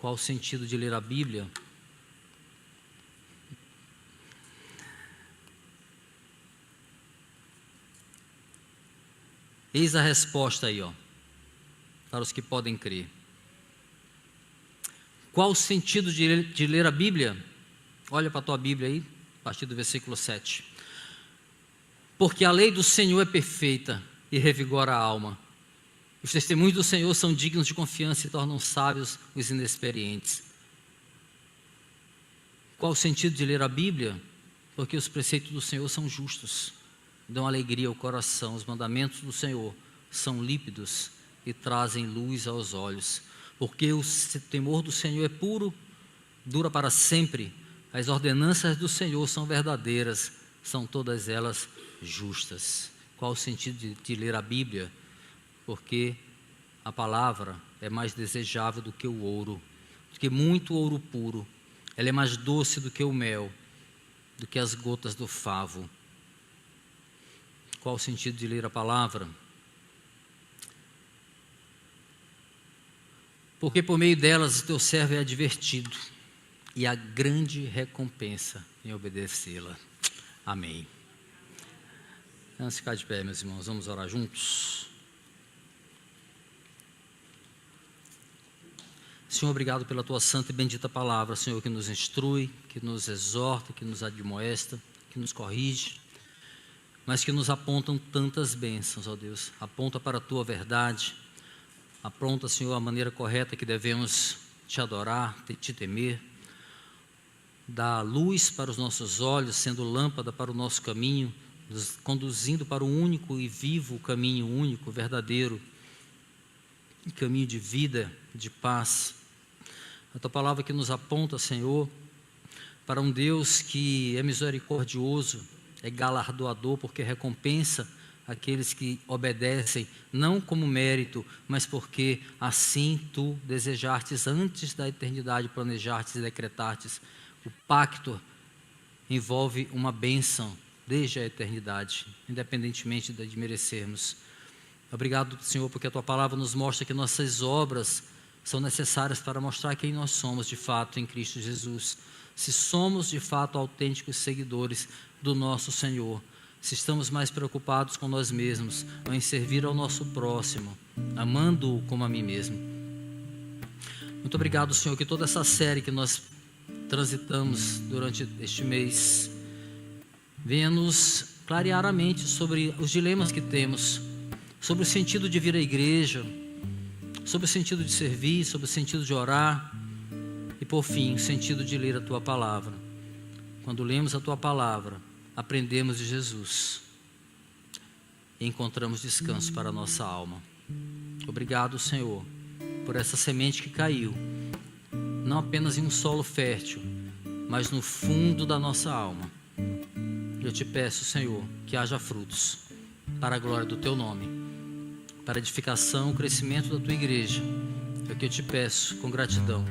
Qual o sentido de ler a Bíblia? Eis a resposta aí, para os que podem crer. Qual o sentido de ler a Bíblia? Olha para a tua Bíblia aí, a partir do versículo 7. Porque a lei do Senhor é perfeita e revigora a alma. Os testemunhos do Senhor são dignos de confiança e tornam sábios os inexperientes. Qual o sentido de ler a Bíblia? Porque os preceitos do Senhor são justos, dão alegria ao coração. Os mandamentos do Senhor são límpidos e trazem luz aos olhos. Porque o temor do Senhor é puro, dura para sempre. As ordenanças do Senhor são verdadeiras, são todas elas justas. Qual o sentido de ler a Bíblia? Porque a palavra é mais desejável do que o ouro, do que muito ouro puro. Ela é mais doce do que o mel, do que as gotas do favo. Qual o sentido de ler a palavra? Porque por meio delas o teu servo é advertido, e há grande recompensa em obedecê-la. Amém. Vamos ficar de pé, meus irmãos, vamos orar juntos. Senhor, obrigado pela tua santa e bendita palavra, Senhor, que nos instrui, que nos exorta, que nos admoesta, que nos corrige, mas que nos apontam tantas bênçãos, ó Deus. Aponta para a tua verdade, aponta, Senhor, a maneira correta que devemos te adorar, te temer. Dá luz para os nossos olhos, sendo lâmpada para o nosso caminho, nos conduzindo para o único e vivo caminho único, verdadeiro, caminho de vida, de paz. A tua palavra que nos aponta, Senhor, para um Deus que é misericordioso, é galardoador, porque recompensa aqueles que obedecem, não como mérito, mas porque assim tu desejartes antes da eternidade, planejartes e decretartes. O pacto envolve uma bênção desde a eternidade, independentemente de merecermos. Obrigado, Senhor, porque a tua palavra nos mostra que nossas obras são necessárias para mostrar quem nós somos de fato em Cristo Jesus. Se somos de fato autênticos seguidores do nosso Senhor, se estamos mais preocupados com nós mesmos, ou em servir ao nosso próximo, amando-o como a mim mesmo. Muito obrigado, Senhor, que toda essa série que nós transitamos durante este mês venha nos clarear a mente sobre os dilemas que temos, sobre o sentido de vir à igreja, sobre o sentido de servir, sobre o sentido de orar e, por fim, o sentido de ler a tua palavra. Quando lemos a tua palavra, aprendemos de Jesus e encontramos descanso para a nossa alma. Obrigado, Senhor, por essa semente que caiu, não apenas em um solo fértil, mas no fundo da nossa alma. Eu te peço, Senhor, que haja frutos para a glória do teu nome, para a edificação e crescimento da tua igreja. É o que eu te peço com gratidão,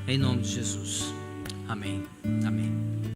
em nome de Jesus. Amém. Amém.